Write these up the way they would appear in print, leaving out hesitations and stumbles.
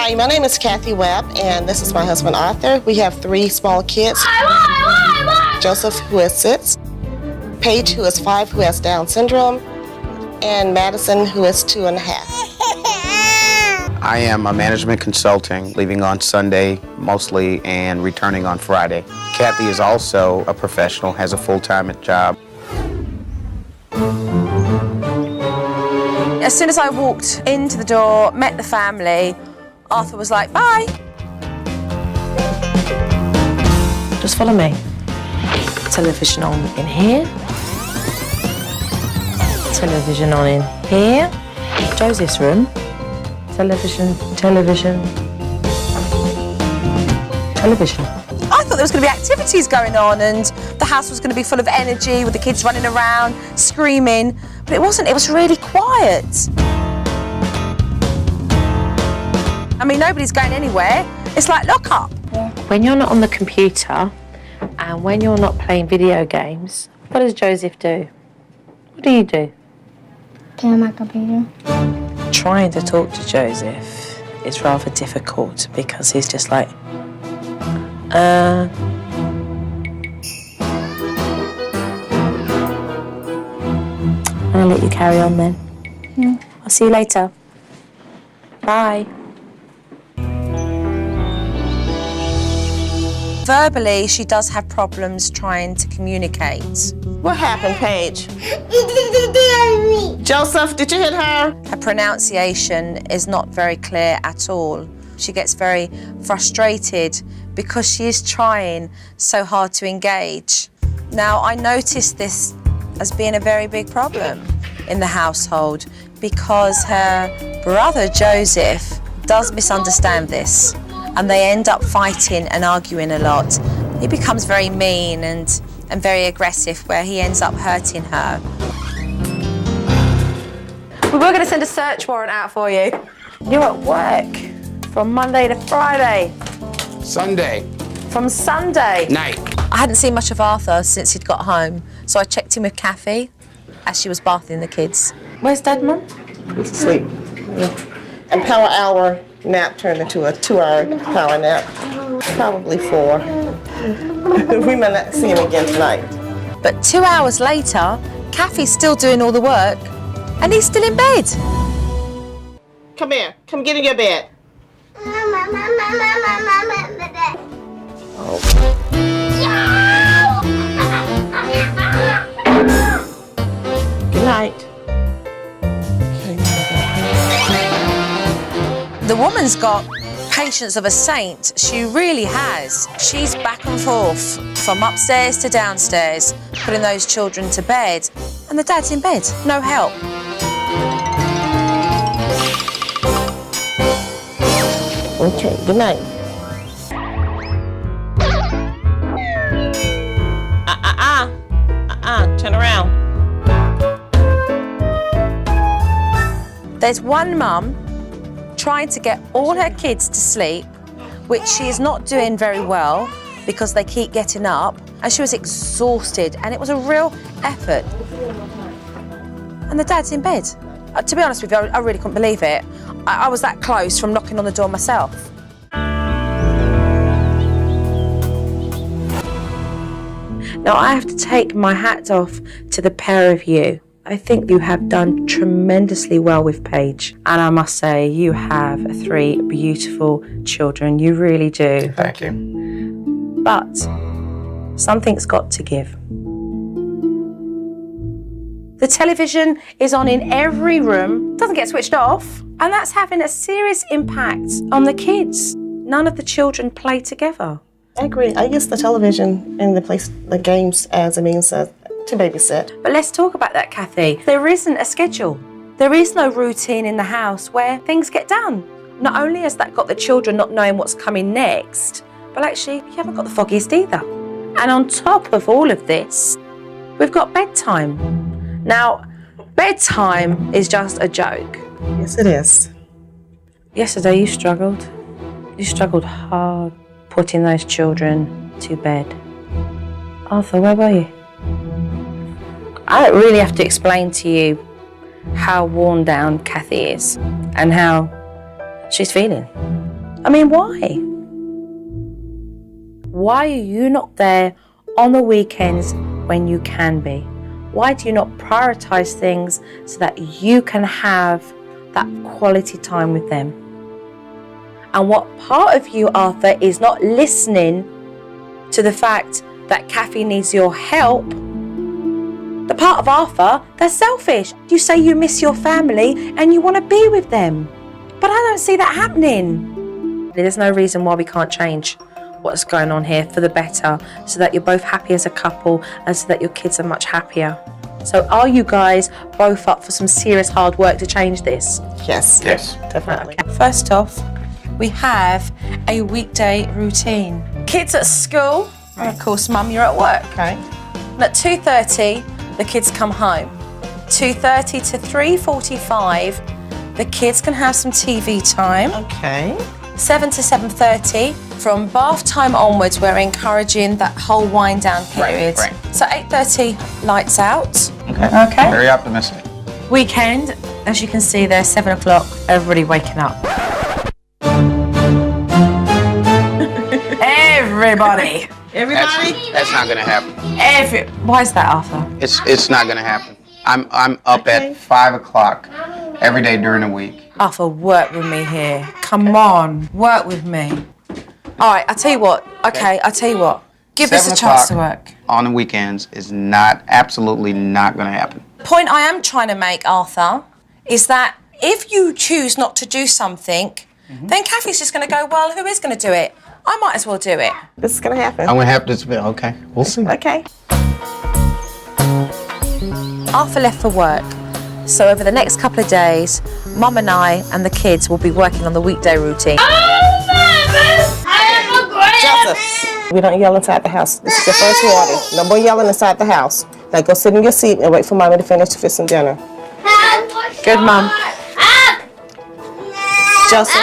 Hi, my name is Kathy Webb, and this is my husband Arthur. We have 3 small kids. Joseph, who is 6, Paige, who is 5, who has Down syndrome, and Madison, who is 2.5. I am a management consultant, leaving on Sunday mostly and returning on Friday. Kathy is also a professional, has a full-time job. As soon as I walked into the door, met the family, Arthur was like, bye. Just follow me. Television on in here. Television on in here. Joseph's room. Television. Television. I thought there was going to be activities going on and the house was going to be full of energy with the kids running around, screaming, but it wasn't. It was really quiet. I mean, nobody's going anywhere. It's like lock up. When you're not on the computer and when you're not playing video games, what does Joseph do? What do you do? Play on my computer. Trying to talk to Joseph is rather difficult because he's just like, I'm gonna let you carry on then. Yeah. I'll see you later. Bye. Verbally, she does have problems trying to communicate. What happened, Paige? Joseph, did you hit her? Her pronunciation is not very clear at all. She gets very frustrated because she is trying so hard to engage. Now, I noticed this as being a very big problem in the household because her brother Joseph does misunderstand this and they end up fighting and arguing a lot. He becomes very mean and very aggressive where he ends up hurting her. We were going to send a search warrant out for you. You're at work from Monday to Friday. Sunday. From Sunday. Night. I hadn't seen much of Arthur since he'd got home, so I checked in with Kathy as she was bathing the kids. Where's Dad, Mum? He's asleep. Yeah. And power hour nap turned into a 2-hour power nap. Probably 4. We might not see him again tonight. But 2 hours later, Kathy's still doing all the work, and he's still in bed. Come here. Come get in your bed. Good night. The woman's got patience of a saint. She really has. She's back and forth from upstairs to downstairs, putting those children to bed, and the dad's in bed, no help. Okay, good night. Turn around. There's one mum trying to get all her kids to sleep, which she is not doing very well because they keep getting up, and she was exhausted, and it was a real effort. And the dad's in bed. To be honest with you, I really couldn't believe it. I was that close from knocking on the door myself. Now, I have to take my hat off to the pair of you. I think you have done tremendously well with Paige. And I must say, you have 3 beautiful children. You really do. Thank you. But something's got to give. The television is on in every room, doesn't get switched off, and that's having a serious impact on the kids. None of the children play together. I agree. I use the television and the games as a means to babysit. But let's talk about that, Kathy. There isn't a schedule. There is no routine in the house where things get done. Not only has that got the children not knowing what's coming next, but actually you haven't got the foggiest either. And on top of all of this, we've got bedtime. Now, bedtime is just a joke. Yes, it is. Yesterday you struggled. You struggled hard putting those children to bed. Arthur, where were you? I don't really have to explain to you how worn down Kathy is and how she's feeling. I mean, why? Why are you not there on the weekends when you can be? Why do you not prioritize things so that you can have that quality time with them? And what part of you, Arthur, is not listening to the fact that Kathy needs your help? The part of Arthur that's selfish. You say you miss your family and you want to be with them. But I don't see that happening. There's no reason why we can't change what's going on here for the better, so that you're both happy as a couple and so that your kids are much happier. So are you guys both up for some serious hard work to change this? Yes. Yes. Definitely. Okay. First off, we have a weekday routine. Kids at school, and of course, Mum, you're at work. Okay. And at 2:30, the kids come home. 2:30 to 3:45, the kids can have some TV time. Okay. 7 to 7:30, from bath time onwards, we're encouraging that whole wind down period. Right. So 8:30, lights out. Okay. Very optimistic. Weekend, as you can see there, 7 o'clock, everybody waking up. Everybody. That's not gonna happen. Why is that, Arthur? It's not gonna happen. I'm up at 5 o'clock every day during the week. Arthur, work with me here. Come on, work with me. All right, I'll tell you what. Okay, I'll tell you what. Give us a 7 chance to o'clock work. on the weekends is absolutely not gonna happen. The point I am trying to make, Arthur, is that if you choose not to do something, then Kathy's just going to go, well, who is going to do it? I might as well do it. This is gonna happen. I'm gonna have this. Okay, we'll see. Okay. Arthur left for work, so over the next couple of days, Mum and I and the kids will be working on the weekday routine. Joseph, we don't yell inside the house. This is your first warning. No more yelling inside the house. Now go sit in your seat and wait for Mommy to finish fixing dinner. Good, Mum. Joseph,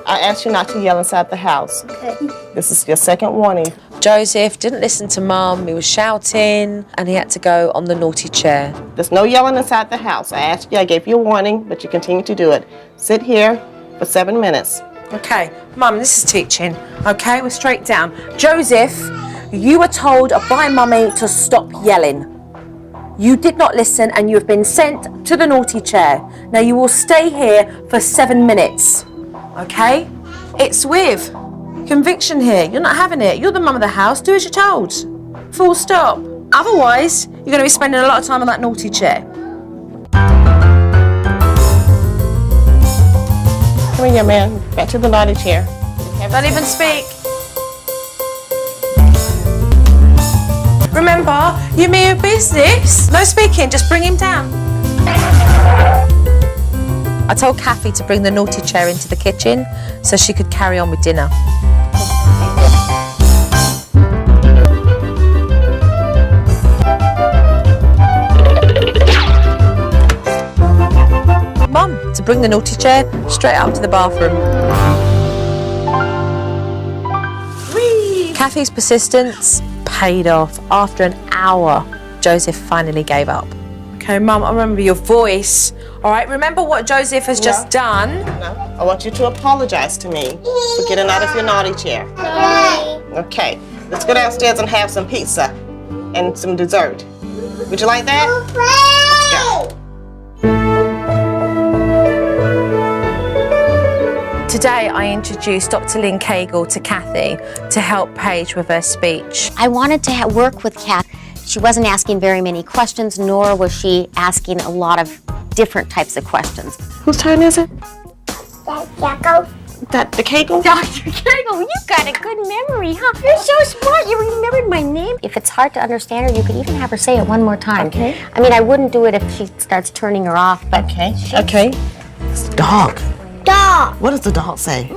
I asked you not to yell inside the house. Okay. This is your second warning. Joseph didn't listen to Mum, he was shouting, and he had to go on the naughty chair. There's no yelling inside the house. I asked you, I gave you a warning, but you continue to do it. Sit here for 7 minutes. Okay, Mum, this is teaching. Okay, we're straight down. Joseph, you were told by Mummy to stop yelling. You did not listen and you have been sent to the naughty chair. Now you will stay here for 7 minutes. Okay? It's with conviction here. You're not having it. You're the mum of the house. Do as you're told. Full stop. Otherwise, you're going to be spending a lot of time on that naughty chair. Come here, young man. Back to the naughty chair. Don't even speak. Remember, you mean your business. No speaking, just bring him down. I told Kathy to bring the naughty chair into the kitchen so she could carry on with dinner. Mum, to bring the naughty chair straight up to the bathroom. Whee! Kathy's persistence paid off. After an hour, Joseph finally gave up. Okay, Mum, I remember your voice. All right, remember what Joseph has just done? No, I want you to apologize to me for getting out of your naughty chair. Okay, let's go downstairs and have some pizza and some dessert. Would you like that? Let's go. Today, I introduced Dr. Lynn Cagle to Kathy to help Paige with her speech. I wanted to work with Kath. She wasn't asking very many questions, nor was she asking a lot of different types of questions. Whose turn is it? Cagle. Dr. Cagle? Dr. Cagle, you got a good memory, huh? You're so smart. You remembered my name. If it's hard to understand her, you could even have her say it one more time. Okay. I mean, I wouldn't do it if she starts turning her off, but... Okay. Okay. It's a dog. Dog. What does the dog say?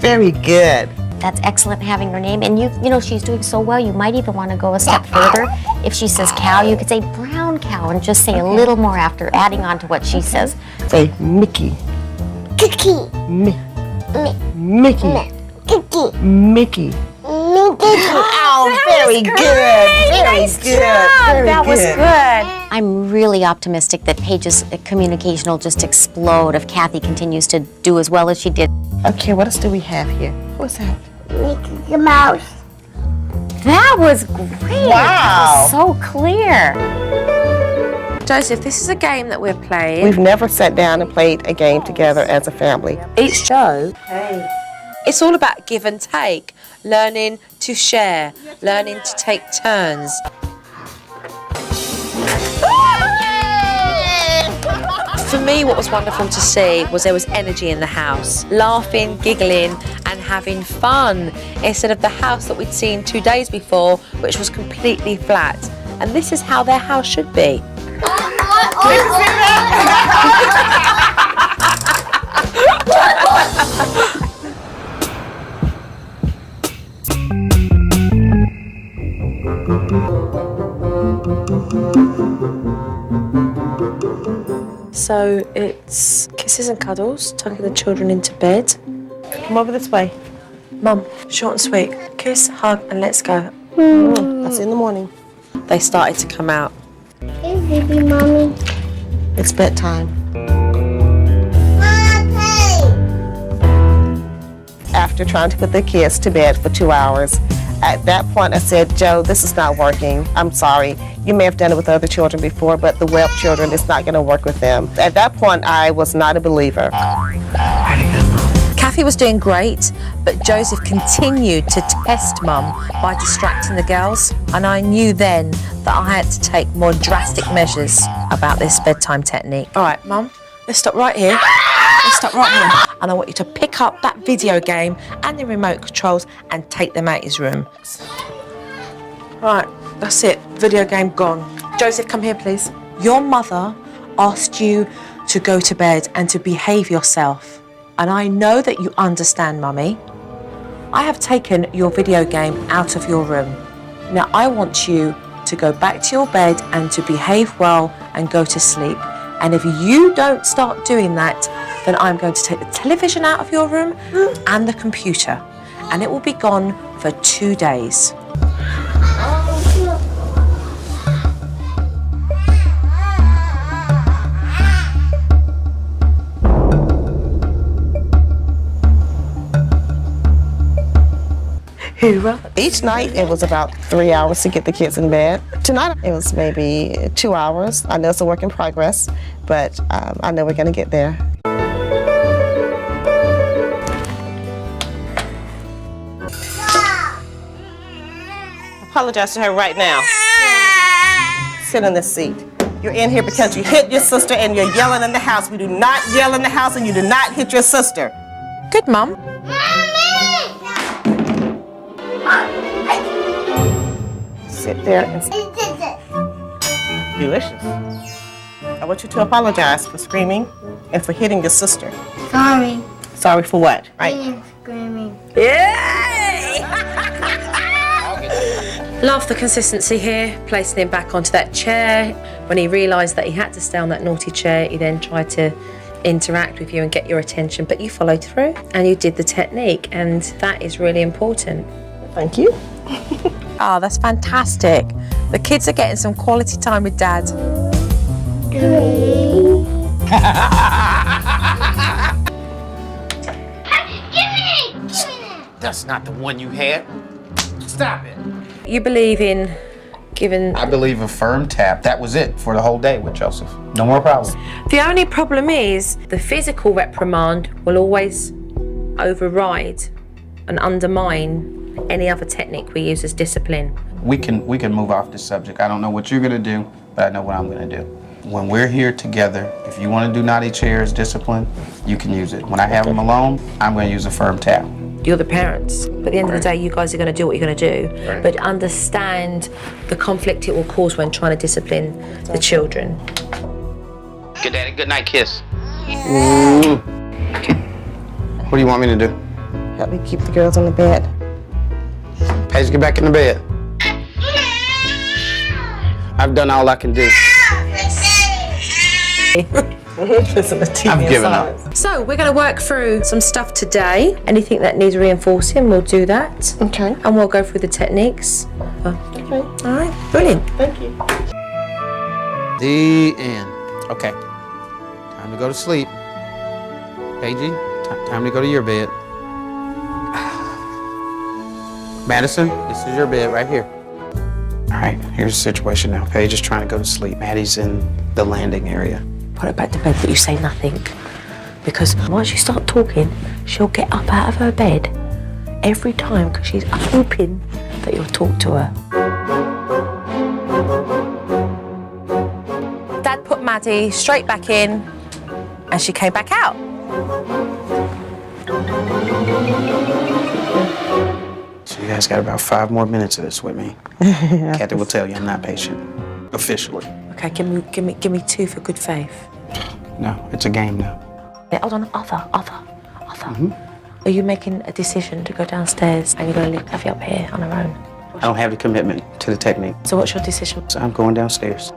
Very good. That's excellent having her name. And you know, she's doing so well, you might even want to go a step further. If she says cow, you could say brown cow and just say a little more after, adding on to what she says. Say Mickey. Kiki. Mickey. Kiki. Mickey. Mickey. Ow, very good. Very Nice good. job. Very That was good. I'm really optimistic that Paige's communication will just explode if Kathy continues to do as well as she did. Okay, what else do we have here? What's that? Mickey Mouse. That was great. Wow. That was so clear. Joseph, this is a game that we're playing. We've never sat down and played a game together as a family. Each show, it's all about give and take, learning to share, learning to take turns. For me, what was wonderful to see was there was energy in the house, laughing, giggling, and having fun, instead of the house that we'd seen 2 days before, which was completely flat. And this is how their house should be. So it's kisses and cuddles, tucking the children into bed. Come over this way. Mum, short and sweet. Kiss, hug, and let's go. I'll see you in the morning. They started to come out. Hey, baby mommy. It's bedtime. After trying to put the kids to bed for 2 hours, at that point I said, Joe, this is not working. I'm sorry. You may have done it with other children before, but the Webb children, it's not going to work with them. At that point, I was not a believer. Kathy was doing great, but Joseph continued to test Mum by distracting the girls, and I knew then that I had to take more drastic measures about this bedtime technique. All right, Mum, let's stop right here. Let's stop right here. And I want you to pick up that video game and the remote controls and take them out his room. Right, that's it. Video game gone. Joseph, come here, please. Your mother asked you to go to bed and to behave yourself. And I know that you understand, Mummy. I have taken your video game out of your room. Now I want you to go back to your bed and to behave well and go to sleep. And if you don't start doing that, then I'm going to take the television out of your room and the computer. And it will be gone for 2 days. Each night, it was about 3 hours to get the kids in bed. Tonight, it was maybe 2 hours. I know it's a work in progress, but I know we're going to get there. Apologize to her right now. Sit in this seat. You're in here because you hit your sister and you're yelling in the house. We do not yell in the house and you do not hit your sister. Good, Mum. Sit there and delicious. I want you to apologize for screaming and for hitting your sister. Sorry. Sorry for what? Right? I'm screaming. Yay! Love the consistency here, placing him back onto that chair. When he realised that he had to stay on that naughty chair, he then tried to interact with you and get your attention, but you followed through and you did the technique, and that is really important. Thank you. Oh, that's fantastic. The kids are getting some quality time with Dad. That's not the one you had. Stop it. You believe in giving... I believe a firm tap. That was it for the whole day with Joseph. No more problems. The only problem is the physical reprimand will always override and undermine any other technique we use as discipline. We can move off this subject. I don't know what you're gonna do, but I know what I'm gonna do. When we're here together, if you wanna do naughty chairs discipline, you can use it. When I have them alone, I'm gonna use a firm tap. You're the parents. But at the end of the day, you guys are going to do what you're going to do. Right. But understand the conflict it will cause when trying to discipline the children. Good daddy, good night kiss. Ooh. What do you want me to do? Help me keep the girls on the bed. Paige, get back in the bed. I've done all I can do. Listen to TV. I'm giving up. So we're going to work through some stuff today. Anything that needs reinforcing, we'll do that. Okay. And we'll go through the techniques. Okay. All right, brilliant. Thank you. The end. Okay. Time to go to sleep. Paigey, time to go to your bed. Madison, this is your bed right here. All right, here's the situation now. Paige is trying to go to sleep. Maddie's in the landing area. Put her back to bed, but you say nothing. Because once you start talking, she'll get up out of her bed every time because she's hoping that you'll talk to her. Dad put Maddie straight back in and she came back out. So you guys got about 5 more minutes of this with me. Kathy will tell you I'm not patient, officially. Okay, give me 2 for good faith. No, it's a game now. Yeah, hold on, Arthur. Are you making a decision to go downstairs and you're going to leave Kathy up here on her own? I don't have the commitment to the technique. So what's your decision? So I'm going downstairs.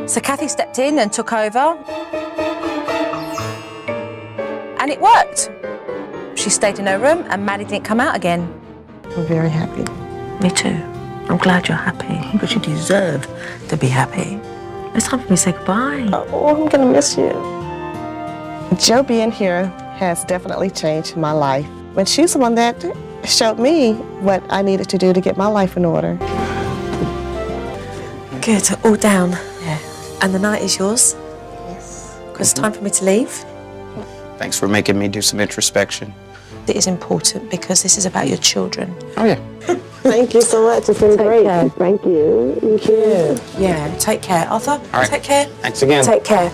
So Kathy stepped in and took over. And it worked. She stayed in her room and Maddie didn't come out again. I'm very happy. Me too. I'm glad you're happy because you deserve to be happy. It's time for me to say goodbye. Oh, I'm gonna miss you. Joe being here has definitely changed my life. But she's the one that showed me what I needed to do to get my life in order. Good, all down. Yeah. And the night is yours? Yes. Because it's time for me to leave. Thanks for making me do some introspection. It is important because this is about your children. Oh, yeah. Thank you so much. It's been great. Thank you. You too. Yeah, take care. Arthur, All right. take care. Thanks again. Take care.